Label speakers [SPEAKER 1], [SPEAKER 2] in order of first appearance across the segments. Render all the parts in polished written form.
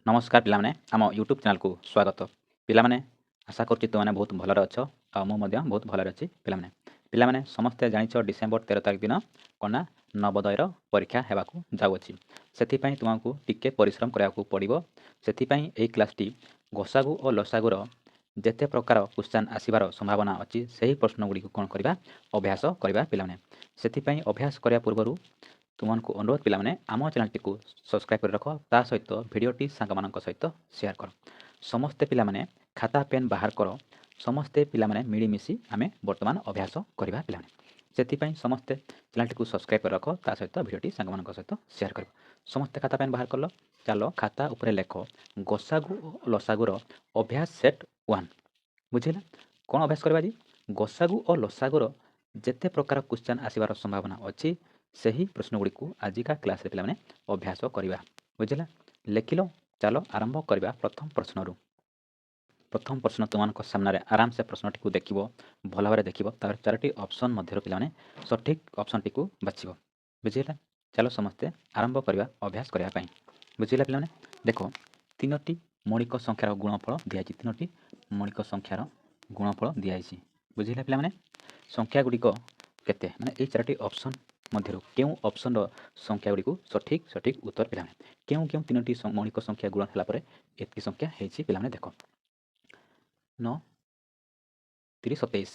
[SPEAKER 1] नमस्कार पिलामाने आम YouTube channel को स्वागत पिलामाने आशा करुच्ची तुमने बहुत भलरे अच्छ मुझे बहुत भलरे अच्छी पिलामाने पिलामाने समस्ते जानिछ डिसेम्बर 13 तारिख दिन कना नवोदयर परीक्षा हेबाकू जाउअछि सेथिपई तुमको टिके परिश्रम करायाकू पड़िबो सेथिपई एई क्लासटी गसागु और लसागुर जेते प्रकार क्वेश्चन आसीबार संभावना अछि सेही प्रश्न गुडी कोन करबा अभ्यास करबा पिलामाने सेथिपई अभ्यास करिया पूर्वरु तुमको अनुरोध पिलामाने आम चैनल को सब्सक्राइब कर रख ता सहित भिडियोटी सांग सहित शेयर कर समस्ते पिलामाने खाता पेन बाहर कर समस्ते पिलामाने मिलीमिशी आमे वर्तमान अभ्यास करबा पिलामाने सेथिपई समस्ते चैनल को सब्सक्राइब कर रख ता सहित भिडियोटी सांग सहित शेयर कर समस्ते खाता पेन बाहर कर चलो खाता उपरे लेख गसागु और लसागुर अभ्यास सेट 1 बुझिला कौन अभ्यास करबा जी गसागु और लसागुर जेते प्रकार क्वेश्चन आसीबार संभावना अछि सही प्रश्न गुडी को आजिका क्लास रे पिलामाने अभ्यास करबा बुझिला लेखिलो चलो आरंभ करबा प्रथम प्रश्न तुमको सामने आराम से प्रश्नटी को देखिबो भल भाबरे देखिबो तार चारोटी ऑप्शन मध्य पिलामाने सठिक ऑप्शन टी को बाछिबो बुझिला चलो समस्ते आरंभ करबा अभ्यास करबा पई बुझिला पिलामाने देखो तीनोटी मौलिक संख्यार गुणफल दियाछि तीनोटी मौलिक संख्यार गुणफल दियाछि बुझिला पिलामाने संख्या गुडी को केते माने ए चारोटी ऑप्शन मध्य केउ ऑप्शन रो संख्या गुडी को सठिक उत्तर पिलामाने केउ केउ तीनोटी मौलिक संख्या गुण हला परे एतकी संख्या हेछि पिलामाने देखो 9 3 27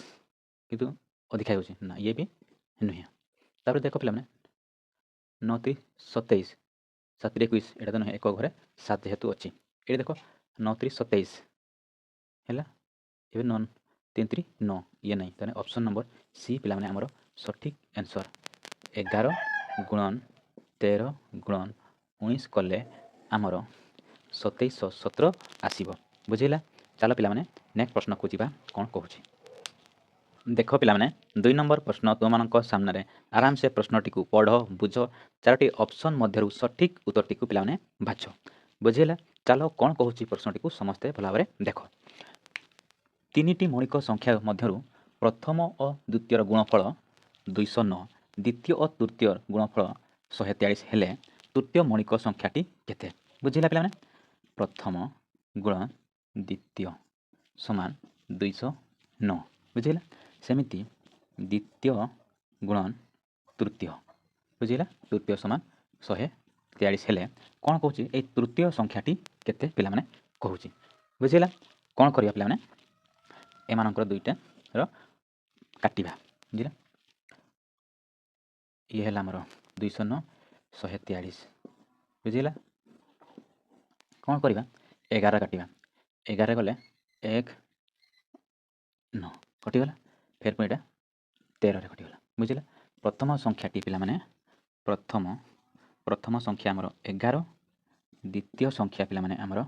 [SPEAKER 1] किंतु अधिक होछि ना ये भी नुहे तापर देखो पिलामाने 9 3 27 7 21 एटा तो नुहे एक घरे 7 जेतु अछि ए देखो 9 3 27 हैला एबे 9 3 3 9 ये नहीं तने ऑप्शन नंबर सी पिलामाने हमरो सठिक आंसर 11 गुणन 13 गुणन 19 कले आमर 2717 आसीबो बुझिला चलो पिलामाने नेक्स्ट प्रश्न को जीवा कोन कहूची देखो पिलामाने 2 नंबर प्रश्न तुमମାନଙ୍କ सामने आराम से प्रश्नटी को पढ़ बुझ चारोटी ऑप्शन मध्यरु सठिक उत्तरटी को पिलामाने बाछ बुझिला चलो कोन कहूची प्रश्नटी को समस्ते भला भाबरे देखो तीनिटी मौलिक संख्या मध्यरु प्रथम और द्वितीय गुणफल 209 द्वितीय और तृतीय गुणफल 143 हेले तृतीय मौलिक संख्याटी केते बुझिला पिलामाने प्रथम गुण द्वितीय समान 209 बुझिला सेमिति द्वितीय गुणन तृतीय बुझिला तृतीय समान 143 हेले कोन कहूची ए तृतीय संख्याटी केते पिलामाने कहूची बुझिला कोन करिया पिलामाने ए मानकर दुईटा रो काटिबा बुझिला ये हेला हमरो 209 143 बुझिला कोन करिबा 11 काटिबा 11 गले 1 9 कटिगला फेर पे एटा 13 रे कटिगला बुझिला प्रथम संख्याटी पिला माने प्रथम संख्या हमरो 11 द्वितीय संख्या पिला माने हमरो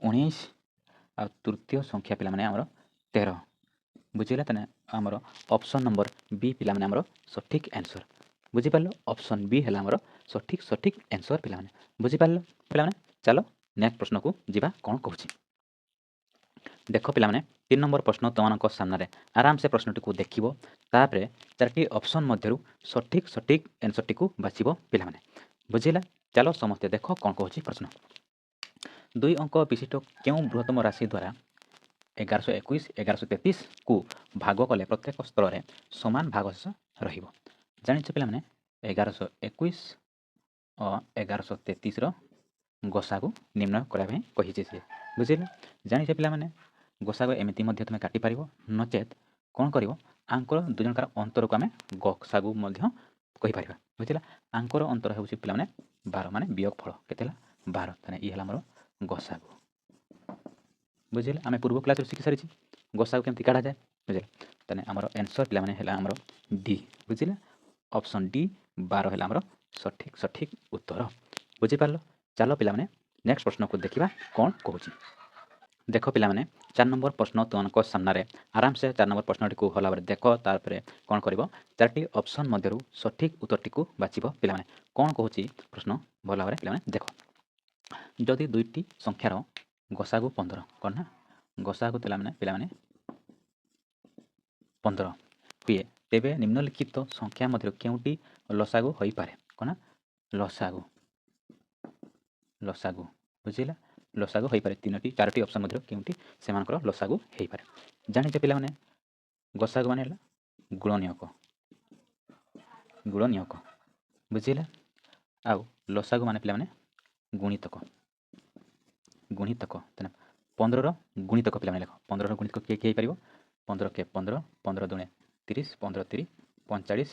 [SPEAKER 1] 19 आ तृतीय संख्या पिला माने हमरो 13 बुझिला तने हमरो ऑप्शन नंबर बी पिला माने हमरो सठिक आंसर बुझि पालो ऑप्शन बी हला हमरो सठिक आंसर पिला माने बुझि पालो पिला माने चलो नेक्स्ट प्रश्न को जीवा कोन कहूची देखो पिला माने 3 नंबर प्रश्न तुमनको सामने आराम से प्रश्नटी को देखिबो तापरे चारटी ऑप्शन मध्यरु सठिक आंसर टी को बाछिबो पिला माने बुझिला चलो समस्त देखो कोन कहूची प्रश्न 2 अंक विशिष्ट केउ बृहत्तम राशि द्वारा 1121 1133 को भाग कले प्रत्येक स्तर रे समान भागश रहिबो जानि छ पिला माने 1121 और 1133 रो गसागु निम्न करा भई कहि छै बुझिला जानि छ पिला माने गसागु एमिति मध्य तुमे काटि पारिबो नचेत कोन करिवो आंकर दु जनकर अंतर को हमें गसागु मध्य कहि पारिबा बुझिला आंकर अंतर हेउछि पिला माने 12 माने वियोग फल केतेला 12 तने ई हला हमरो गसागु बुझिला आमे पूर्व क्लास रे सिखि सारि छी गसागु केमति काढा जाय बुझिला तने हमरो आंसर पिला माने हला हमरो डी बुझिला ऑप्शन डी 12 हला हमरो सठिक उत्तर बुझि पारलो चलो पिला माने नेक्स्ट प्रश्न को देखिबा कोन कहूची देखो पिला माने 4 नंबर प्रश्न तुमनको सामने आराम से 4 नंबर प्रश्नटी को हला बारे देखो तारपरे कोन करबो चारटी ऑप्शन मध्यरु सठिक उत्तरटी को बाछिबो पिला माने कोन कहूची प्रश्न भला बारे पिला माने देखो जदि दुईटी संख्यार गसागु 15 कोन ना गसागु पिला माने 15 हुए तेबे निम्नलिखित संख्या मध्य केउटी लसागु होई पारे कोन लसागु बुझिला ଲସାଗୁ ହୋଇପାରେ। ତିନୋଟି ଚାରୋଟି ଅପସନ୍ ମଧ୍ୟରୁ କେଉଁଟି ସେମାନଙ୍କର ଲସାଗୁ ହୋଇପାରେ। ଜାଣିଛ ପିଲାମାନେ ଗସାଗୁ ମାନେ ହେଲା ଗୁଣନୀୟକ, ଗୁଣନୀୟକ ବୁଝିଲା। ଆଉ ଲସାଗୁ ମାନେ ପିଲାମାନେ ଗୁଣିତକ, ଗୁଣିତକ। 15ର ଗୁଣିତକ ପିଲାମାନେ ଲେଖ। 15ର ଗୁଣିତକ କିଏ କିଏ ହେଇପାରିବ? 15 କେ 15, 15 ଦୁଣେ 30, 15 ତିରି 45,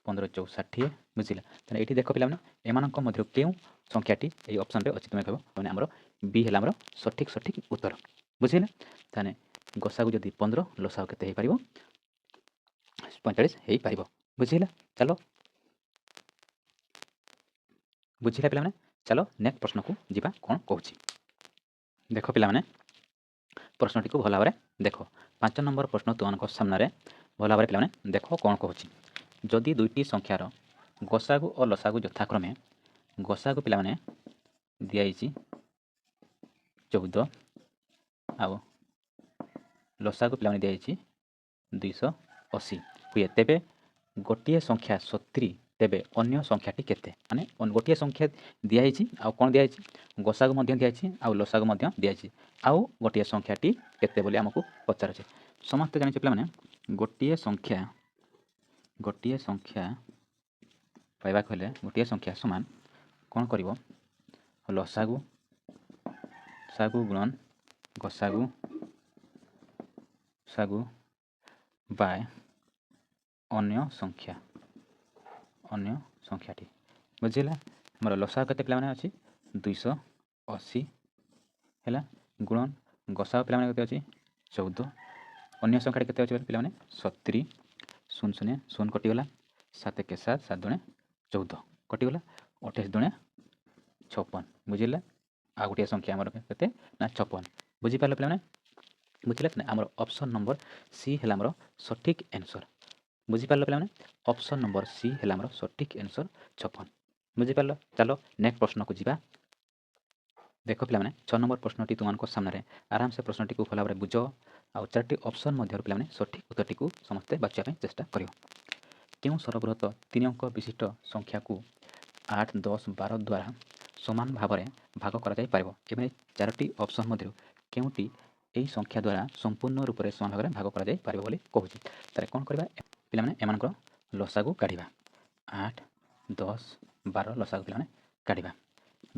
[SPEAKER 1] 15 ଚଉ 60 ବୁଝିଲା। ତାହେଲେ ଏଇଠି ଦେଖ ପିଲାମାନେ ଏମାନଙ୍କ ମଧ୍ୟରୁ କେଉଁ ସଂଖ୍ୟାଟି ଏଇ ଅପସନ୍ରେ ଅଛି ତୁମେ କହିବ। ମାନେ ଆମର ବି ହେଲା ଆମର ସଠିକ୍ ଉତ୍ତର ବୁଝିଲେ। ତାହେଲେ ଗସାଗୁ ଯଦି 15 ଲସାଗୁ କେତେ ହେଇପାରିବ? 45 ହେଇପାରିବ ବୁଝିଲା। ଚାଲ ବୁଝିଲା ପିଲାମାନେ। ଚାଲ ନେକ୍ସଟ ପ୍ରଶ୍ନକୁ ଯିବା କ'ଣ କହୁଛି ଦେଖ ପିଲାମାନେ। ପ୍ରଶ୍ନଟିକୁ ଭଲ ଭାବରେ ଦେଖ। 5 ନମ୍ବର ପ୍ରଶ୍ନ ତୁମମାନଙ୍କ ସାମ୍ନାରେ ଭଲ ଭାବରେ ପିଲାମାନେ ଦେଖ କ'ଣ କହୁଛି। ଯଦି ଦୁଇଟି ସଂଖ୍ୟାର ଗସାଗୁ ଓ ଲସାଗୁ ଯଥାକ୍ରମେ ଗସାଗୁ ପିଲାମାନେ ଦିଆଯାଇଛି 14 ଆଉ ଲସାଗୁ ପିଲାମାନେ ଦିଆଯାଇଛି 280 ହୁଏ, ତେବେ ଗୋଟିଏ ସଂଖ୍ୟା 70, ତେବେ ଅନ୍ୟ ସଂଖ୍ୟାଟି କେତେ? ମାନେ ଗୋଟିଏ ସଂଖ୍ୟା ଦିଆହେଇଛି ଆଉ କ'ଣ ଦିଆହେଇଛି? ଗସାଗୁ ମଧ୍ୟ ଦିଆହେଇଛି ଆଉ ଲସାଗୁ ମଧ୍ୟ ଦିଆହେଇଛି, ଆଉ ଗୋଟିଏ ସଂଖ୍ୟାଟି କେତେ ବୋଲି ଆମକୁ ପଚାରୁଛି। ସମସ୍ତେ ଜାଣିଛୁ ପିଲାମାନେ ଗୋଟିଏ ସଂଖ୍ୟା ପାଇବାକୁ ହେଲେ ଗୋଟିଏ ସଂଖ୍ୟା ସମାନ କ'ଣ କରିବ? ଲସାଗୁ ଗୁଣନ ଗସାଗୁ ବାୟ ଅନ୍ୟ ସଂଖ୍ୟାଟି ବୁଝିଲା। ଆମର ଲସାଗୁ କେତେ ପିଲାମାନେ ଅଛି? 280 ହେଲା, ଗୁଣନ ଗସାଗୁ ପିଲାମାନେ କେତେ ଅଛି? 14, ଅନ୍ୟ ସଂଖ୍ୟାଟି କେତେ ଅଛି ପିଲାମାନେ? 70, 0 0 0 କଟିଗଲା, 7 କେ 7, 7 ଦୁଣେ 14 କଟିଗଲା, 28 ଦୁଣେ 56 ବୁଝିଲା। ଆଉ ଗୋଟିଏ ସଂଖ୍ୟା ଆମର କେତେ ନା 56 ବୁଝିପାରିଲ ପିଲାମାନେ। ବୁଝିଲା ଆମର ଅପସନ୍ ନମ୍ବର ସି ହେଲା ଆମର ସଠିକ୍ ଆନ୍ସର୍। ବୁଝିପାରିଲ ପିଲାମାନେ, ଅପସନ୍ ନମ୍ବର ସି ହେଲା ଆମର ସଠିକ୍ ଆନ୍ସର୍ 56 ବୁଝିପାରିଲ। ଚାଲ ନେକ୍ସଟ ପ୍ରଶ୍ନକୁ ଯିବା। ଦେଖ ପିଲାମାନେ 6 ନମ୍ବର ପ୍ରଶ୍ନଟି ତୁମମାନଙ୍କ ସାମ୍ନାରେ ଆରାମସେ ପ୍ରଶ୍ନଟିକୁ ଭଲ ଭାବରେ ବୁଝ ଆଉ 4ଟି ଅପସନ୍ ମଧ୍ୟରୁ ପିଲାମାନେ ସଠିକ୍ ଉତ୍ତରଟିକୁ ସମସ୍ତେ ବାଛିବା ପାଇଁ ଚେଷ୍ଟା କରିବ। କେଉଁ ସର୍ବବୃହତ 3 ଅଙ୍କ ବିଶିଷ୍ଟ ସଂଖ୍ୟାକୁ 8, 10, 12 ଦ୍ୱାରା ସମାନ ଭାବରେ ଭାଗ କରାଯାଇପାରିବ? ଏବଂ 4ଟି ଅପସନ୍ ମଧ୍ୟରୁ କେଉଁଟି ଏହି ସଂଖ୍ୟା ଦ୍ୱାରା ସମ୍ପୂର୍ଣ୍ଣ ରୂପରେ ସମାନ ଭାବରେ ଭାଗ କରାଯାଇପାରିବ ବୋଲି କହୁଛି। ତାହେଲେ କ'ଣ କରିବା ପିଲାମାନେ? ଏମାନଙ୍କର ଲସାଗୁ କାଢ଼ିବା। 8, 10, 12 ଲସାଗୁ ପିଲାମାନେ କାଢ଼ିବା।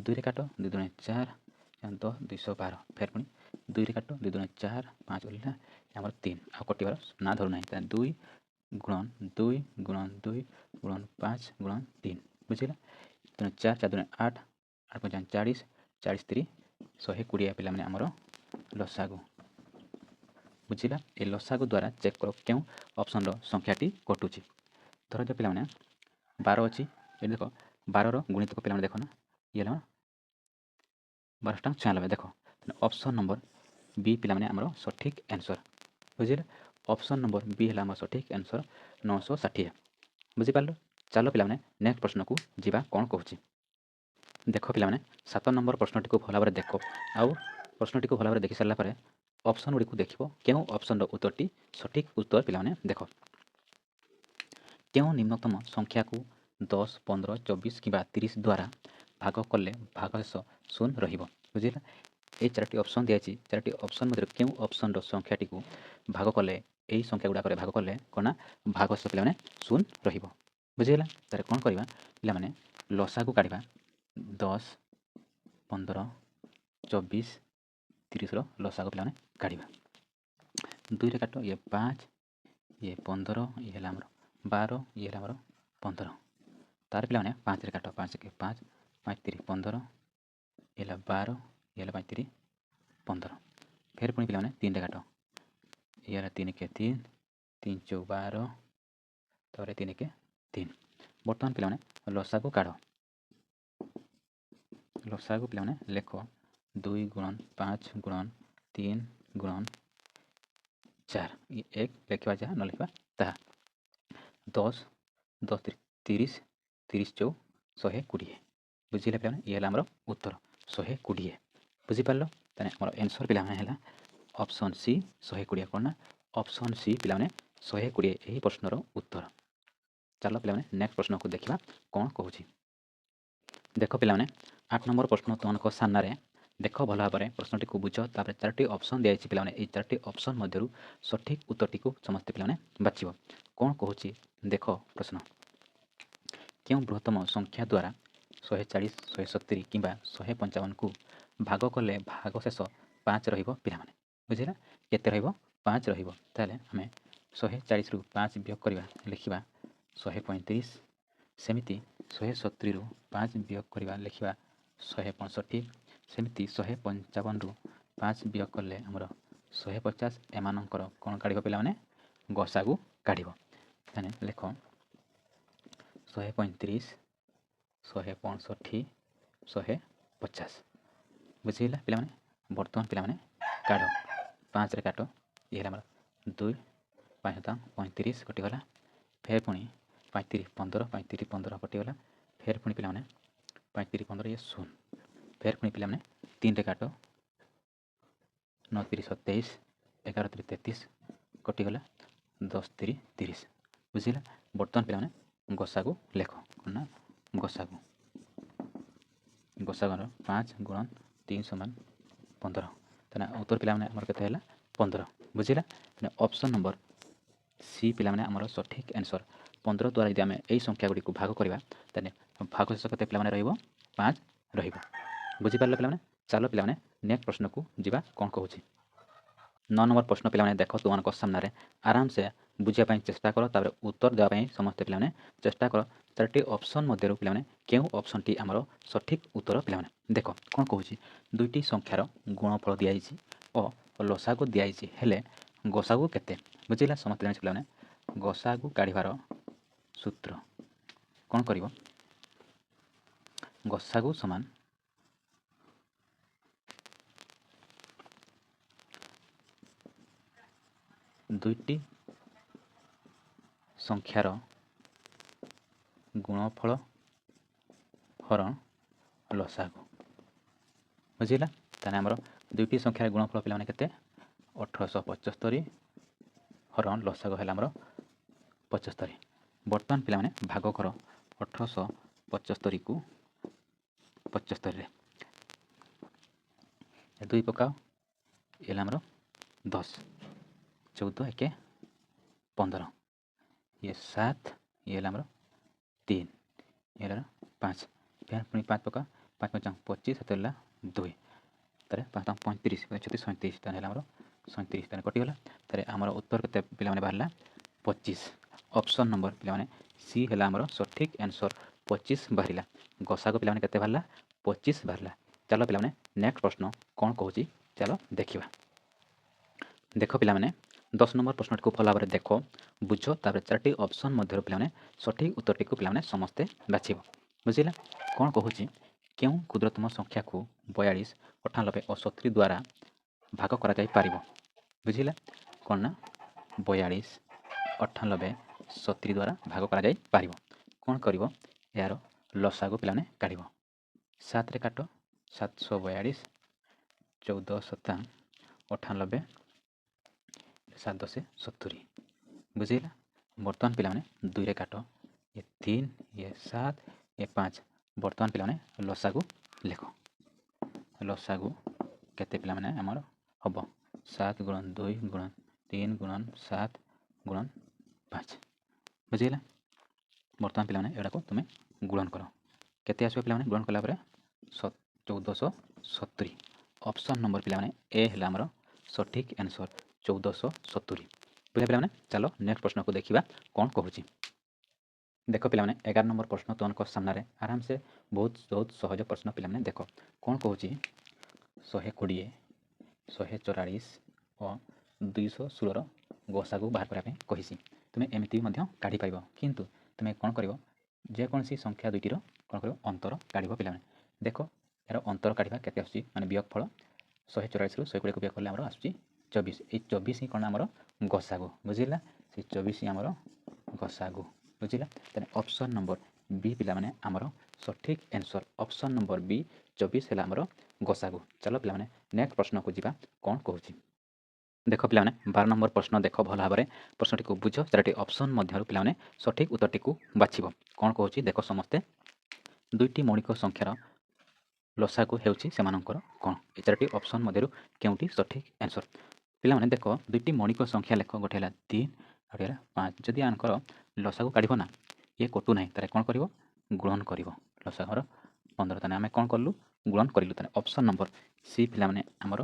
[SPEAKER 1] 2ରେ କାଟ, 2 ଦୁଣେ 4, 10, 212 ଫେର ପୁଣି 2ରେ କାଟ, 2 ଦୁଣେ 4, 5 ଓଲିଲା ଆମର 3 ଆଉ କଟିବାର ନା ଧରୁନାହିଁ। ତାହେଲେ 2 ଗୁଣନ 2 ଗୁଣନ 2 ଗୁଣନ 5 ଗୁଣନ 3 ବୁଝିଲା। 4 4 ଦୁଣେ 8, 8 5 40, 40 3 120 ପିଲାମାନେ ଆମର ଲସାଗୁ ବୁଝିଲା। ଏ ଲସାଗୁ ଦ୍ୱାରା ଚେକ୍ କର କେଉଁ ଅପସନ୍ର ସଂଖ୍ୟାଟି କଟୁଛି। ଧରାଯାଉ ପିଲାମାନେ 12 ଅଛି, ଏଠି ଦେଖ 12ର ଗୁଣିତକ ପିଲାମାନେ ଦେଖ ନା, ଇଏ ହେଲା 12×96 ଦେଖ। ଅପସନ୍ ନମ୍ବର ବି ପିଲାମାନେ ଆମର ସଠିକ୍ ଆନ୍ସର୍ ବୁଝିଲେ। ଅପସନ୍ ନମ୍ବର ବି ହେଲା ଆମର ସଠିକ୍ ଆନ୍ସର୍ 960 ବୁଝିପାରିଲ। ଚାଲ ପିଲାମାନେ ନେକ୍ସଟ ପ୍ରଶ୍ନକୁ ଯିବା କ'ଣ କହୁଛି ଦେଖ ପିଲାମାନେ। 7 ନମ୍ବର ପ୍ରଶ୍ନଟିକୁ ଭଲ ଭାବରେ ଦେଖ ଆଉ ପ୍ରଶ୍ନଟିକୁ ଭଲ ଭାବରେ ଦେଖି ସାରିଲା ପରେ ଅପସନ୍ ଗୁଡ଼ିକୁ ଦେଖିବ କେଉଁ ଅପସନ୍ର ଉତ୍ତରଟି ସଠିକ୍ ଉତ୍ତର ପିଲାମାନେ ଦେଖ। କେଉଁ ନିମ୍ନତମ ସଂଖ୍ୟାକୁ 10, 15, 24 କିମ୍ବା 30 ଦ୍ୱାରା ଭାଗ କଲେ ଭାଗଶେଷ 0 ରହିବ? ବୁଝିଲା। এই 4ଟି ଅପସନ୍ ଦିଆଯାଇଛି। 4ଟି ଅପସନ୍ ମଧ୍ୟରୁ କେଉଁ ଅପସନ୍ର ସଂଖ୍ୟାଟିକୁ ଭାଗ କଲେ ଏହି ସଂଖ୍ୟା ଗୁଡ଼ାକରେ ଭାଗ କଲେ କ'ଣ ନା ଭାଗଶେଷ ପିଲାମାନେ 0 ରହିବ ବୁଝିଗଲା। ତାହେଲେ କ'ଣ କରିବା ପିଲାମାନେ? ଲସାଗୁ କାଢ଼ିବା। 10, 15, 24, 30ର ଲସାଗୁ ପିଲାମାନେ କାଢ଼ିବା। 2ରେ କାଟ, ଇଏ 5, ଇଏ 15, ଇଏ ହେଲା ଆମର 12, ଇଏ ହେଲା ଆମର 15। ତାର ପିଲାମାନେ 5ରେ କାଟ, 5 କେ 5, 5 3 15, ଇଏ ହେଲା 12, ଇଏ ହେଲା 5 3 15। ଫେର ପୁଣି ପିଲାମାନେ 3ରେ କାଟ, ଇଏ ହେଲା 3 କେ 3, 3 ଚଉ 12, ତାପରେ 3 କେ 3। ବର୍ତ୍ତମାନ ପିଲାମାନେ ଲସାଗୁ କାଢ଼। ଲସାଗୁ ପିଲାମାନେ ଲେଖ 2 ଗୁଣନ 5 ଗୁଣନ 3 ଗୁଣନ 4, 1 ଲେଖିବା ଯାହା ନ ଲେଖିବା ତାହା। 10 10 30, 30 ଚଉ 120 ବୁଝିଲେ ପିଲାମାନେ। ଇଏ ହେଲା ଆମର ଉତ୍ତର 120 ବୁଝିପାରିଲ। ତାହେଲେ ଆମର ଆନ୍ସର୍ ପିଲାମାନେ ହେଲା ଅପସନ୍ ସି 120। କ'ଣ ନା ଅପସନ୍ ସି ପିଲାମାନେ 120 ଏହି ପ୍ରଶ୍ନର ଉତ୍ତର। ଚାଲ ପିଲାମାନେ ନେକ୍ସଟ ପ୍ରଶ୍ନକୁ ଦେଖିବା କ'ଣ କହୁଛି। ଦେଖ ପିଲାମାନେ 8 ନମ୍ବର ପ୍ରଶ୍ନ ତୁମମାନଙ୍କ ସାମ୍ନାରେ देख भल भाव में प्रश्नटी को बुझ तापर चारोटी ऑप्शन दिखाई पे ये चारोटी ऑप्शन मध्य सठिक उत्तरटी को समस्त पे बाछ कौन कहूँ देख प्रश्न क्यों बृहत्तम संख्या द्वारा 140 170 कि 155 को भाग कले भाग शेष 5 रहा बुझेगा केते रच रहा आम 140 रु 5 वियोग करवा लिखा 135 सेमती 170 रु 5 वियोग करवा लिखा 165 सेमती 155 रु 5 वियोग कले आमर 150 एमानकर कौन काढ़ पे गसागु काढ़ लेख 135 165 150 बुझीगला पे बर्तमान पे काढ़ 5 काट ये आम 2 5 35 कटिगला फेर पुणी 35 15 35 15 कटिगला फेर पुणी पे 35 15 ये 0 फेर पुणी पे 3 काट 9 30 27 11 30 33 कटिगला 10 30 30 बुझीगला बर्तमान पे गसागु लेख ना गसागु गसागुर 5 गुणन 3 समान 15 तेना उत्तर पे आमर के 15 बुझीला ऑप्शन नंबर सी पे आमर सठिक आंसर 15 द्वारा यदि आम यही संख्या गुड़ी भाग करवा भाग शेष के पे 5 रुझिपारे पे चलो पे नेक्स्ट प्रश्न को जीवा कौन कहूँ 9 नंबर प्रश्न पे देख तुम सामने आराम से बुझापी चेष्टा कर तापर उत्तर देवाई समस्त पे चेष्टा कर चारोटी ऑप्शन मध्य पे क्यों ऑप्शन टी आमर सठिक उत्तर पे देख कौन कहूँ दुईटी संख्यार गुणफल दिखाई और लसागु दिखाई हेले गसागु केते बुझिला समस्त पे गसागु काढ़ार सूत्र कौन कर गसागु समान दुईटी संख्यार गुणफल हरण लसागु बुझिला ताने आमर दुईटी संख्यार गुणफल पे केते 1875 हरण लसागु है आमर 75 बर्तमान पे भाग कर 1875 को 75 दुई पकाओ ये आमर 10 14 1 15 ये 7 ये आमर 3 ये 5 फिर पुणी 5 पका 5 5 25 7 2 तारे 5 35 36 37 ताने आमर 37 ताने कटिगला तारे आमर उत्तर केते पे बाहरला 25 ऑप्शन नंबर पे सी है आमर सठिक आंसर 25 बाहरला गसागु पे केते बाहरला 25 बाहरला चलो पे नेक्स्ट प्रश्न कौन कहूँ चलो देखा देख पे 10 नंबर प्रश्न को भल भाव देख बुझ तापर चारोटी ऑप्शन मध्य पे सठिक उत्तर टी पे समस्ते बाछ बुझिला कौन कहूँ क्यों क्षुद्रतम संख्या को 42 98 और 70 द्वारा भाग कर बुझिला कौन ना 42 98 70 द्वारा भाग कर कौन कर यार लसागु पे काढ़ 7 काट 742 14 7 98 7 10 70 बुझेगा बर्तमान पे 2 काट ये 3 ये 7 ये 5 बर्तमान पे लसागु लेख लसागु केते पे आमर हम 7 गुणन 2 गुणन 3 गुणन 7 गुणन 5 बुझेगा बर्तमान पे एटा को तुम गुणन कर केते आसो पे गुणन कला 1470 ऑप्शन नंबर पे ए है आमर सठिक आंसर 1470 बुझे पे चलो नेक्स्ट प्रश्न को देखा कौन कहूँ देख पे 11 नंबर प्रश्न तुम सामने आराम से बहुत बहुत सहज प्रश्न पे देख कौन कहूँ 120 144 और 216 गसागु बाहर करने कही तुम्हें एमती काढ़ी पार किंतु तुम्हें कौन कर जेकोसी संख्या दुईटर कौन कर अंतर काढ़ पे देख यार अंतर काढ़ा के माने वियोग फल 144 रु 120 को वियोग कले आसूँ 24 ये 24 ही कौन आमर गसागु बुझिला से 24 ही आमर गसागु बुझिला तेरे ऑप्शन नंबर बी पे आमर सठिक आंसर ऑप्शन नंबर बी 24 है आमर गसागु चलो पे नेक्स्ट प्रश्न को जीवा कौन कहूँ देख पे 12 नंबर प्रश्न देख भल भाव में प्रश्नटी को बुझ चारोटी ऑप्शन मध्य पे सठिक उत्तरटी को बाछ कौन कहूँ देख समस्ते दुईटी मौलिक संख्यार ଲସାଗୁ ହେଉଛି ସେମାନଙ୍କର କ'ଣ? ଏ ଚାରୋଟି ଅପସନ୍ ମଧ୍ୟରୁ କେଉଁଟି ସଠିକ୍ ଆନ୍ସର୍? ପିଲାମାନେ ଦେଖ ଦୁଇଟି ମୌଳିକ ସଂଖ୍ୟା ଲେଖ, ଗୋଟେ ହେଲା 3 ଆଉ ଗୋଟେ ହେଲା 5। ଯଦି ଆଙ୍କର ଲସାଗୁ କାଢ଼ିବ ନା, ଇଏ କଟୁ ନାହିଁ, ତାହେଲେ କ'ଣ କରିବ? ଗୁଣନ କରିବ। ଲସାଗୁର 15, ତାହେଲେ ଆମେ କ'ଣ କଲୁ? ଗୁଣନ କରିଲୁ। ତାହେଲେ ଅପସନ୍ ନମ୍ବର ସି ପିଲାମାନେ ଆମର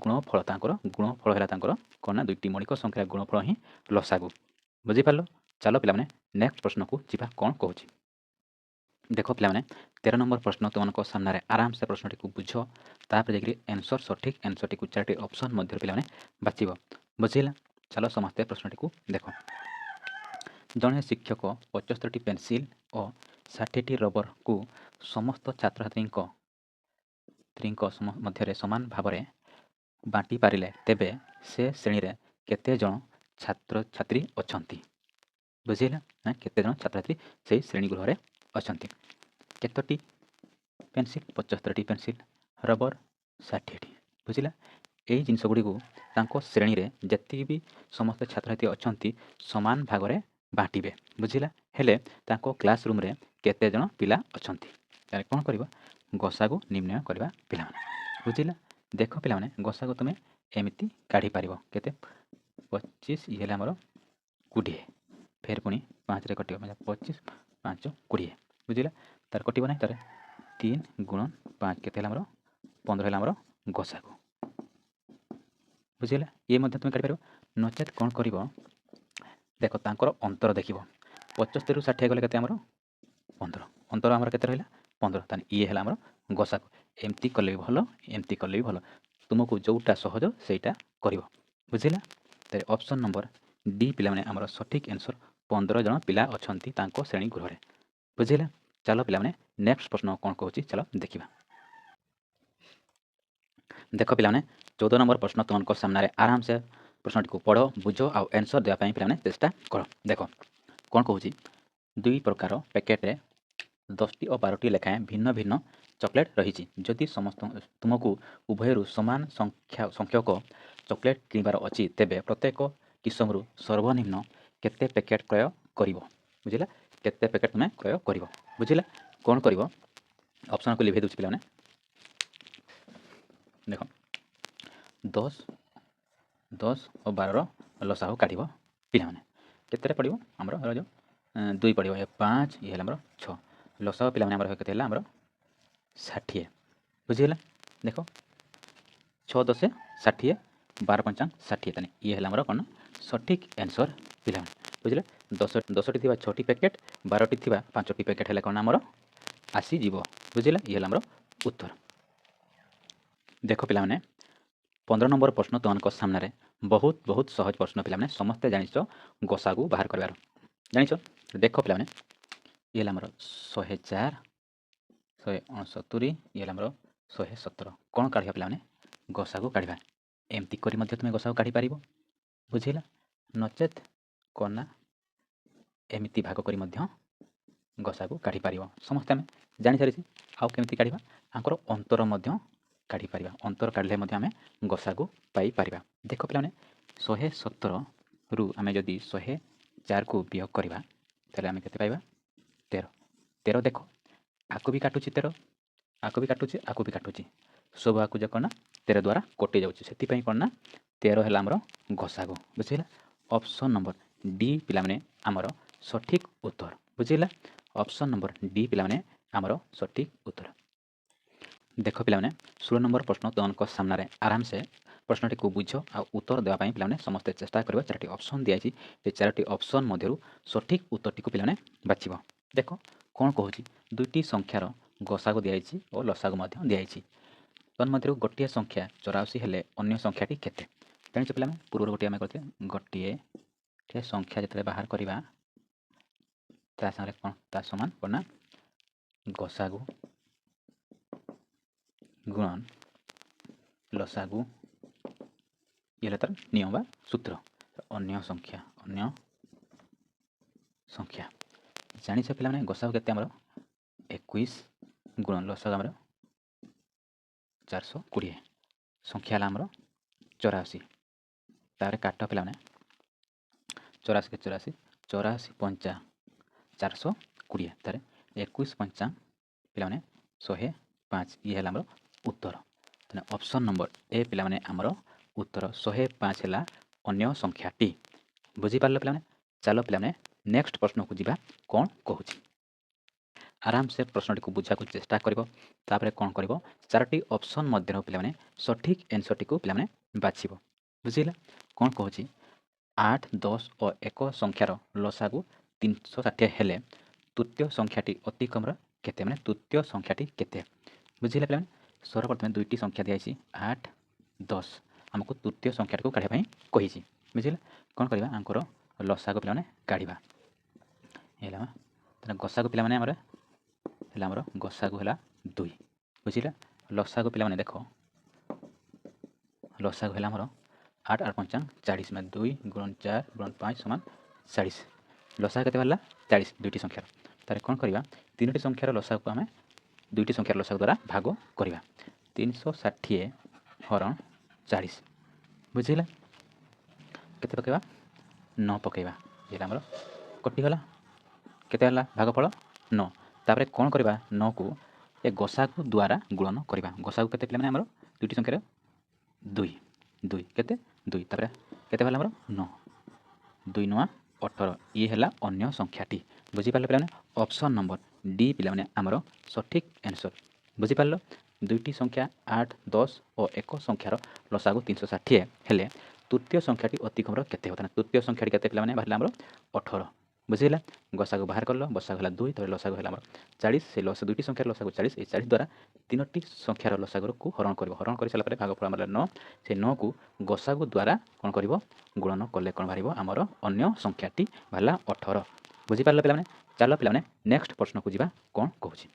[SPEAKER 1] ଗୁଣଫଳ, ତାଙ୍କର ଗୁଣଫଳ ହେଲା ତାଙ୍କର କ'ଣ ନା, ଦୁଇଟି ମୌଳିକ ସଂଖ୍ୟାର ଗୁଣଫଳ ହିଁ ଲସାଗୁ। ବୁଝିପାରିଲ? ଚାଲ ପିଲାମାନେ ନେକ୍ସଟ ପ୍ରଶ୍ନକୁ ଯିବା, କ'ଣ କହୁଛି ଦେଖ ପିଲାମାନେ। 13 ନମ୍ବର ପ୍ରଶ୍ନ ତୁମମାନଙ୍କ ସାମ୍ନାରେ ଆରାମସେ ପ୍ରଶ୍ନଟିକୁ ବୁଝ, ତାପରେ ଯାଇକରି ଆନ୍ସର୍ ସଠିକ୍ ଆନ୍ସର୍ଟିକୁ 4ଟି ଅପସନ୍ ମଧ୍ୟରୁ ପିଲାମାନେ ବାଛିବ। ବୁଝିଲା? ଚାଲ ସମସ୍ତେ ପ୍ରଶ୍ନଟିକୁ ଦେଖ। ଜଣେ ଶିକ୍ଷକ 75ଟି ପେନସିଲ୍ ଓ 60ଟି ରବରକୁ ସମସ୍ତ ଛାତ୍ରଛାତ୍ରୀଙ୍କ ମଧ୍ୟରେ ସମାନ ଭାବରେ ବାଣ୍ଟି ପାରିଲେ, ତେବେ ସେ ଶ୍ରେଣୀରେ କେତେ ଜଣ ଛାତ୍ରଛାତ୍ରୀ ଅଛନ୍ତି? ବୁଝିଲା ନା? କେତେ ଜଣ ଛାତ୍ରଛାତ୍ରୀ ସେହି ଶ୍ରେଣୀ ଗୃହରେ ଅଛନ୍ତି? କେତୋଟି ପେନସିଲ୍? 75ଟି ପେନସିଲ୍। ରବର 60ଟି। ବୁଝିଲା? ଏହି ଜିନିଷଗୁଡ଼ିକୁ ତାଙ୍କ ଶ୍ରେଣୀରେ ଯେତିକି ବି ସମସ୍ତ ଛାତ୍ରଛାତ୍ରୀ ଅଛନ୍ତି ସମାନ ଭାଗରେ ବାଣ୍ଟିବେ। ବୁଝିଲା? ହେଲେ ତାଙ୍କ କ୍ଲାସ୍ ରୁମ୍ରେ କେତେ ଜଣ ପିଲା ଅଛନ୍ତି? ତାହେଲେ କ'ଣ କରିବା? ଗସାଗୁ ନିର୍ଣ୍ଣୟ କରିବା ପିଲାମାନେ। ବୁଝିଲା? ଦେଖ ପିଲାମାନେ, ଗସାଗୁ ତୁମେ ଏମିତି କାଢ଼ିପାରିବ। କେତେ? 25, ଇଏ ହେଲା ଆମର 20। ଫେର ପୁଣି 5ରେ କଟିବ, 25, 5, 20। ବୁଝିଲା? ତାର କଟିବ ନାହିଁ, ତାର 3 ଗୁଣନ 5 କେତେ ହେଲା ଆମର? 15 ହେଲା ଆମର ଗସାଗୁ। ବୁଝିଲା? ଇଏ ମଧ୍ୟ ତୁମେ କାଢ଼ିପାରିବ। ନଚେତ୍ କ'ଣ କରିବ? ଦେଖ ତାଙ୍କର ଅନ୍ତର ଦେଖିବ। 75ରୁ 60 ଗଲେ କେତେ ଆମର? 15। ଅନ୍ତର ଆମର କେତେ ରହିଲା? 15। ତାହେଲେ ଇଏ ହେଲା ଆମର ଗସାଗୁ। ଏମିତି କଲେ ବି ଭଲ, ଏମିତି କଲେ ବି ଭଲ, ତୁମକୁ ଯେଉଁଟା ସହଜ ସେଇଟା କରିବ। ବୁଝିଲା? ତାହେଲେ ଅପସନ୍ ନମ୍ବର ଡି ପିଲାମାନେ ଆମର ସଠିକ୍ ଆନ୍ସର୍। 15 ଜଣ ପିଲା ଅଛନ୍ତି ତାଙ୍କ ଶ୍ରେଣୀ ଗୃହରେ। ବୁଝିଲା? ଚାଲ ପିଲାମାନେ ନେକ୍ସଟ ପ୍ରଶ୍ନ କ'ଣ କହୁଛି ଚାଲ ଦେଖିବା। ଦେଖ ପିଲାମାନେ, 14 ନମ୍ବର ପ୍ରଶ୍ନ ତୁମମାନଙ୍କ ସାମ୍ନାରେ ଆରାମସେ ପ୍ରଶ୍ନଟିକୁ ପଢ଼, ବୁଝ ଆଉ ଆନ୍ସର୍ ଦେବା ପାଇଁ ପିଲାମାନେ ଚେଷ୍ଟା କର। ଦେଖ କ'ଣ କହୁଛି? 2 ପ୍ରକାର ପ୍ୟାକେଟରେ 10ଟି ଓ 12ଟି ଲେଖାଏଁ ଭିନ୍ନ ଭିନ୍ନ ଚକୋଲେଟ୍ ରହିଛି। ଯଦି ତୁମକୁ ଉଭୟରୁ ସମାନ ସଂଖ୍ୟକ ଚକୋଲେଟ୍ କିଣିବାର ଅଛି, ତେବେ ପ୍ରତ୍ୟେକ କିସମରୁ ସର୍ବନିମ୍ନ କେତେ ପ୍ୟାକେଟ୍ କ୍ରୟ କରିବ? ବୁଝିଲା? କେତେ ପ୍ୟାକେଟ୍ ତୁମେ କ୍ରୟ କରିବ? ବୁଝିଲା? କ'ଣ କରିବ? ଅପସନ୍କୁ ଲିଭେଇ ଦେଉଛି ପିଲାମାନେ। ଦେଖ 10 ଓ 12ର ଲସାଗୁ କାଢ଼ିବ ପିଲାମାନେ। କେତେରେ ପଡ଼ିବ? ଆମର ଯେଉଁ 2 ପଡ଼ିବ, 5, ଇଏ ହେଲା ଆମର 6। ଲସାଗୁ ପିଲାମାନେ ଆମର କେତେ ହେଲା? ଆମର 60। ବୁଝିଗଲା? ଦେଖ 6 10 60, 12 5 60। ତାହେଲେ ଇଏ ହେଲା ଆମର କ'ଣ? ସଠିକ୍ ଆନ୍ସର୍ ପିଲାମାନେ। ବୁଝିଲେ? 10ଟି ଥିବା 6ଟି ପ୍ୟାକେଟ୍, 12ଟି ଥିବା 5ଟି ପ୍ୟାକେଟ୍ ହେଲେ କ'ଣ ଆମର ଆସିଯିବ। ବୁଝିଲା? ଇଏ ହେଲା ଆମର ଉତ୍ତର। ଦେଖ ପିଲାମାନେ, 15 ନମ୍ବର ପ୍ରଶ୍ନ ତୁମମାନଙ୍କ ସାମ୍ନାରେ ବହୁତ ସହଜ ପ୍ରଶ୍ନ ପିଲାମାନେ। ସମସ୍ତେ ଜାଣିଛ ଗସାଗୁ ବାହାର କରିବାର, ଜାଣିଛ? ଦେଖ ପିଲାମାନେ, ଇଏ ହେଲା ଆମର 104, 169, ଇଏ ହେଲା ଆମର 117। କ'ଣ କାଢ଼ିବା ପିଲାମାନେ? ଗସାଗୁ କାଢ଼ିବା। ଏମିତି କରି ମଧ୍ୟ ତୁମେ ଗସାଗୁ କାଢ଼ିପାରିବ। ବୁଝିଲା? ନଚେତ୍ କ'ଣ ନା, ଏମିତି ଭାଗ କରି ମଧ୍ୟ ଗସାଗୁ କାଢ଼ିପାରିବ। ସମସ୍ତେ ଆମେ ଜାଣିସାରିଛେ। ଆଉ କେମିତି କାଢ଼ିବା? ଆଙ୍କର ଅନ୍ତର ମଧ୍ୟ କାଢ଼ିପାରିବା। ଅନ୍ତର କାଢ଼ିଲେ ମଧ୍ୟ ଆମେ ଗସାଗୁ ପାଇପାରିବା। ଦେଖ ପିଲାମାନେ, 117ରୁ ଆମେ ଯଦି 104କୁ ବିୟୋଗ କରିବା, ତାହେଲେ ଆମେ କେତେ ପାଇବା? 13। 13 ଦେଖ, ଆକୁ ବି କାଟୁଛି 13, ଆକୁ ବି କାଟୁଛି, ଆକୁ ବି କାଟୁଛି, ସବୁ ଆକୁ ଯେ କ'ଣ ନା 13 ଦ୍ୱାରା କଟି ଯାଉଛି। ସେଥିପାଇଁ କ'ଣ ନା 13 ହେଲା ଆମର ଗସାଗୁ। ବୁଝିଲା? ଅପସନ୍ ନମ୍ବର ଡି ପିଲାମାନେ ଆମର ସଠିକ୍ ଉତ୍ତର। ବୁଝିଲା? ଅପସନ୍ ନମ୍ବର ଡି ପିଲାମାନେ ଆମର ସଠିକ୍ ଉତ୍ତର। ଦେଖ ପିଲାମାନେ, 16 ନମ୍ବର ପ୍ରଶ୍ନ ତୁମମାନଙ୍କ ସାମ୍ନାରେ ଆରାମସେ ପ୍ରଶ୍ନଟିକୁ ବୁଝ ଆଉ ଉତ୍ତର ଦେବା ପାଇଁ ପିଲାମାନେ ସମସ୍ତେ ଚେଷ୍ଟା କରିବା। 4ଟି ଅପସନ୍ ଦିଆଯାଇଛି, ଏ 4ଟି ଅପସନ୍ ମଧ୍ୟରୁ ସଠିକ୍ ଉତ୍ତରଟିକୁ ପିଲାମାନେ ବାଛିବ। ଦେଖ କ'ଣ କହୁଛି? 2ଟି ସଂଖ୍ୟାର ଗସାଗୁ ଦିଆଯାଇଛି ଓ ଲସାଗୁ ମଧ୍ୟ ଦିଆଯାଇଛି। ତନ୍ମଧ୍ୟରୁ ଗୋଟିଏ ସଂଖ୍ୟା 84 ହେଲେ ଅନ୍ୟ ସଂଖ୍ୟାଟି କେତେ? ଜାଣିଛ ପିଲାମାନେ, ପୂର୍ବରୁ ଗୋଟିଏ ଆମେ କରିଥିଲେ, ଗୋଟିଏ ସଂଖ୍ୟା ଯେତେବେଳେ ବାହାର କରିବା ତା ସାଙ୍ଗରେ କ'ଣ, ତା ସମାନ କ'ଣ ନା ଗସାଗୁ ଗୁଣନ ଲସାଗୁ, ଇଏ ହେଲା ତାର ନିୟମ ବା ସୂତ୍ର। ଅନ୍ୟ ସଂଖ୍ୟା ଜାଣିଛ ପିଲାମାନେ, ଗସାଗୁ କେତେ ଆମର? 21 ଗୁଣନ ଲସାଗୁ ଆମର 420। ସଂଖ୍ୟା ହେଲା ଆମର 84। ତାପରେ କାଟ ପିଲାମାନେ, 84 କେ 84, 84 5 420। ତାରେ 21 5 ପିଲାମାନେ 105। 105 ये है उत्तर तेना ऑप्शन नंबर ए पिलाने आमर उत्तर 105 है अन्य संख्याटी बुझीपार पे चलो पे नेक्स्ट प्रश्न को जीवा कौन कहूँ आराम से प्रश्न को बुझा चेष्टा कर कौन कर चारोटी ऑप्शन मध्य पे सठिक एनसर टी पे बाछ बुझेगा कौन कहूँ 8 10 और 1 संख्यार लसागु 360 हेले तृतीय संख्याटी अतिक्रम केते माने तृतीय संख्याटी केते बुझिले पे सर्वप्रथम दुईटी संख्या दिखाई 8 10 आमको तृतीय संख्या को काढ़ा कही बुझिले कौन करवा आंकर लसागु पे काढ़ा है गसागु पे गसागु है 2 बुझिले लसागु पे देख लसागु है 8 8 5 40 में 2 गुणन 4 गुणन 5 समान 40 लसागु केते बाला 40 दुईटी संख्यार तारे कौन करवा तीनोटी संख्यार लसागु को आम दुईटी संख्यार लसागु द्वारा भाग करवा 360 हरण 40 बुझिले केते पकेबा 9 पकेबा ये आमर कटिगला केते हला भागफल 9 तापर कौन करवा 9 को ए गसागु द्वारा गुणन करवा गसागु केते पिला माने आमर दुईटी संख्यार 2 2 केते 2 तापर केते हला आमर 9 2 9 18 ये है अन्य संख्याटी बुझीपारे पे ऑप्शन नंबर डी पे आमर सठिक आंसर बुझीपार दुईटी संख्या 8 10 और 1 संख्यार लसागु 360 हेले तृतीय संख्याटी अतिक्रम केते होता तृतीय संख्याटी केते पे बाहर आमर 18 बुझेगा गसागु बाहर कर गसागु है 2 तब लसागु है 40 से लस दुईटी संख्यार लसागु 40 ये 40 द्वारा तीनोटी संख्यार लसागु को हरण कर सारापर भागफल आमर 9 से 9 को गसागु द्वारा कौन कर गुणन कले कौन बाहर आमर अन्य संख्याटी बाहर 18 बुझीपार पे चलो पे नेक्स्ट प्रश्न को जीवा कौन कहूँ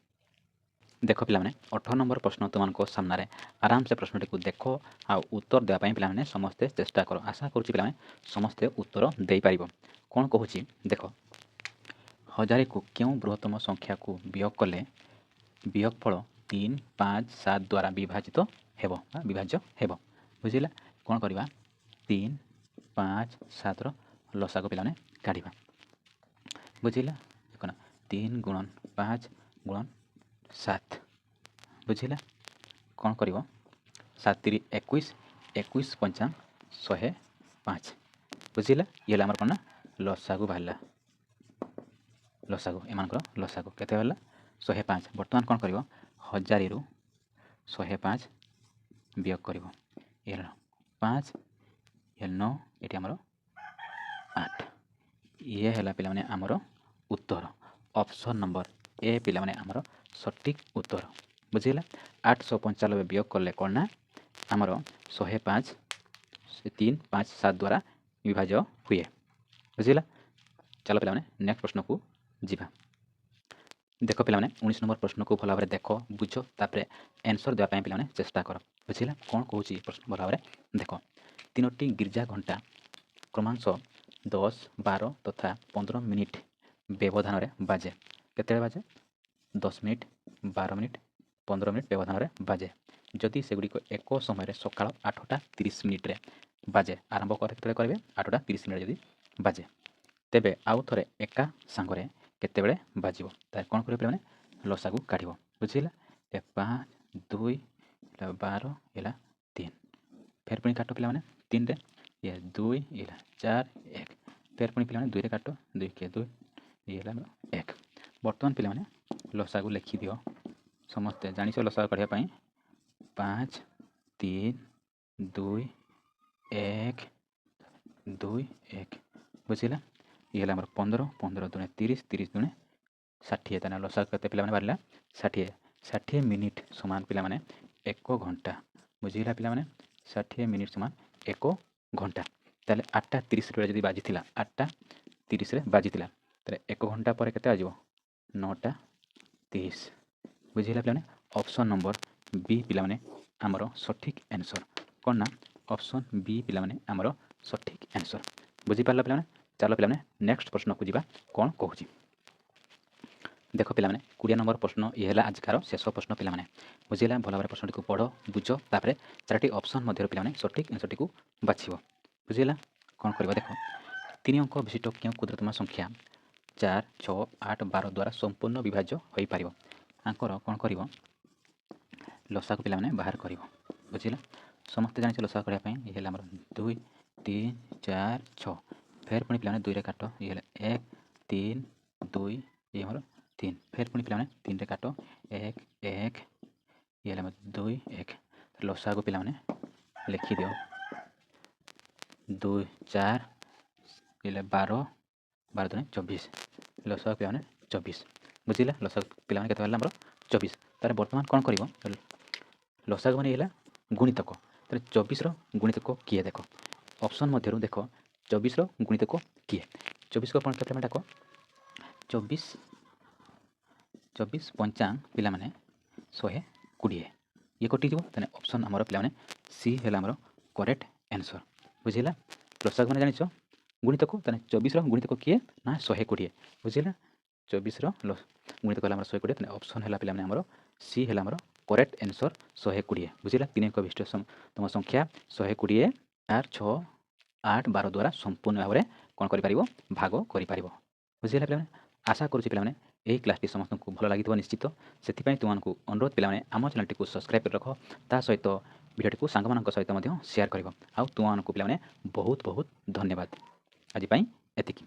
[SPEAKER 1] देख पे 18 नंबर प्रश्न तुमको सामने आराम से प्रश्नटी को देख आ उत्तर देवाई पे समस्ते चेष्टा कर आशा करें समस्ते उत्तर दे पार कौन कहूँ देख 1000 को क्यों बृहत्तम संख्या को वियोग कले वियोगफल 3 5 7 द्वारा विभाजित विभाज्य हेब बुझिला कौन करवा 3 5 7 लसागु पे काढ़ा बुझिला कौन 3 गुणन 5 गुणन 7 बुझिला कौन कर 7 3 21 21 5 105 बुझिला ये आमर कौन लसागु बाहर लसागु एम लसागु केते बाहर 105 बर्तमान कौन कर 1000 रु 105 वियोग कर 5 ये 9 ये आमर 8 ये है पे आमर उत्तर ऑप्शन नंबर ए पे आमर सठिक उत्तर बुझेगा 895 वियोग कले कौन ना आमर 105 3 5 7 द्वारा विभाज्य हुए बुझेगा चलो पे नेक्स्ट प्रश्न को जीवा देख पे 19 नंबर प्रश्न को भल भाव देख बुझ तापर आंसर देवाई पे चेष्टा कर बुझेगा कौन कहूँ प्रश्न भल भाव देख तीनोटी गिरजा घंटा क्रमांश 10 12 तथा 15 मिनिट व्यवधान बाजे केते बाजे 10 मिनिट 12 मिनिट 15 मिनिट व्यवधान बाजे जदि सेगुड़िक एक समय सका 8टा 30 मिनिट्रे बाजे आरंभ करेंगे 8टा 30 मिनिट जदि बाजे तेबे आउ थे एका सांगरे केतेबेले बाजिबो तार कौन कर लसागु काढ़ बुझेगा 5 2 12 ये 3 फेर पुणी काट पे 3 रे ये 2 ये 4 1 फेर पुणी पे 2 रे काट 2 के 2 ये 1 बर्तमान पे लसागु लिखि दियो समस्ते जानिछ लसागु काढ़ा 5 3 2 1 2 1 बुझेगा ये 15 15 दुणे 30 30 दुणे 60 ताना लसागु केते पे बाहर 60 60 मिनिट समान पे 1 घंटा बुझेगा पे 60 मिनिट समान 1 घंटा ताले 8टा 30 जब बाजी 8टा 30 बाजी 1 घंटा पर केते आजिबो 9टा 30 बुझेगा पे ऑप्शन नंबर बी पे आमर सठिक आंसर कौन ना ऑप्शन बी पे आमर सठिक आंसर बुझीपार पे चलो पे नेक्स्ट प्रश्न को जीवा कौन कहूँ देख पे 20 नंबर प्रश्न ये है आजकार शेष प्रश्न पे बुझेगा भल भाव प्रश्न को पढ़ बुझ तापर 4टी ऑप्शन मध्य पे सठिक आंसर टी बाछिब बुझेगा कौन कर देख 3 अंक विशिष्ट क्यों क्षुद्रतम संख्या 4 6 8 12 द्वारा संपूर्ण विभाज्य हो पार आंकर कौन कर ଲସାକୁ ପିଲାମାନେ ବାହାର କରିବ। ବୁଝିଲା? ସମସ୍ତେ ଜାଣିଛ ଲସା କରିବା ପାଇଁ ଇଏ ହେଲା ଆମର 2 3 4 6। ଫେର୍ ପୁଣି ପିଲାମାନେ 2ରେ କାଟ, ଇଏ ହେଲା 1 3 2, ଇଏ ଆମର 3। ଫେର୍ ପୁଣି ପିଲାମାନେ 3ରେ କାଟ, 1 1, ଇଏ ହେଲା ଆମର 2 1। ଲସାକୁ ପିଲାମାନେ ଲେଖିଦିଅ 2 4, ଇଏ ହେଲା 12 12 ଦୁନେ 24। ଲସାକୁ ପିଲାମାନେ 24। ବୁଝିଲା? ଲସାକୁ ପିଲାମାନେ କେତେ ହେଲା ଆମର 24। ତାହେଲେ ବର୍ତ୍ତମାନ କ'ଣ କରିବ? ଲସାଗୁ ମାନେ ହେଲା ଗୁଣିତକ। ତାହେଲେ 24ର ଗୁଣିତକ କିଏ ଦେଖ? ଅପସନ୍ ମଧ୍ୟରୁ ଦେଖ 24ର ଗୁଣିତକ କିଏ? 24କୁ ଆପଣ କେତେ ଡାକ? 24 24 ପଞ୍ଚାଙ୍ଗ ପିଲାମାନେ 120। ଇଏ କଟିଯିବ। ତାହେଲେ ଅପସନ୍ ଆମର ପିଲାମାନେ ସି ହେଲା ଆମର କରେକ୍ଟ ଆନ୍ସର୍। ବୁଝିଲା? ଲସାଗୁ ମାନେ ଜାଣିଛ ଗୁଣିତକ, ତାହେଲେ 24ର ଗୁଣିତକ କିଏ ନା 120। ବୁଝିଲା? 24ର ଗୁଣିତକ ହେଲା ଆମର 120। ତାହେଲେ ଅପସନ୍ ହେଲା ପିଲାମାନେ ଆମର ସି ହେଲା ଆମର କରେକ୍ଟ ଆନ୍ସର୍ 120। ବୁଝିଲା? 3 ଏକ ବିଶିଷ୍ଟତମ ସଂଖ୍ୟା 120 4 6 8 12 ଦ୍ୱାରା ସମ୍ପୂର୍ଣ୍ଣ ଭାବରେ କ'ଣ କରିପାରିବ? ଭାଗ କରିପାରିବ। ବୁଝିଲା ପିଲାମାନେ? ଆଶା କରୁଛି ପିଲାମାନେ ଏହି କ୍ଲାସ୍ଟି ସମସ୍ତଙ୍କୁ ଭଲ ଲାଗିଥିବ ନିଶ୍ଚିତ। ସେଥିପାଇଁ ତୁମମାନଙ୍କୁ ଅନୁରୋଧ ପିଲାମାନେ ଆମ ଚ୍ୟାନେଲଟିକୁ ସବସ୍କ୍ରାଇବ୍ କରି ରଖ। ତା ସହିତ ଭିଡ଼ିଓଟିକୁ ସାଙ୍ଗମାନଙ୍କ ସହିତ ମଧ୍ୟ ସେୟାର କରିବ। ଆଉ ତୁମମାନଙ୍କୁ ପିଲାମାନେ ବହୁତ ବହୁତ ଧନ୍ୟବାଦ। ଆଜି ପାଇଁ ଏତିକି।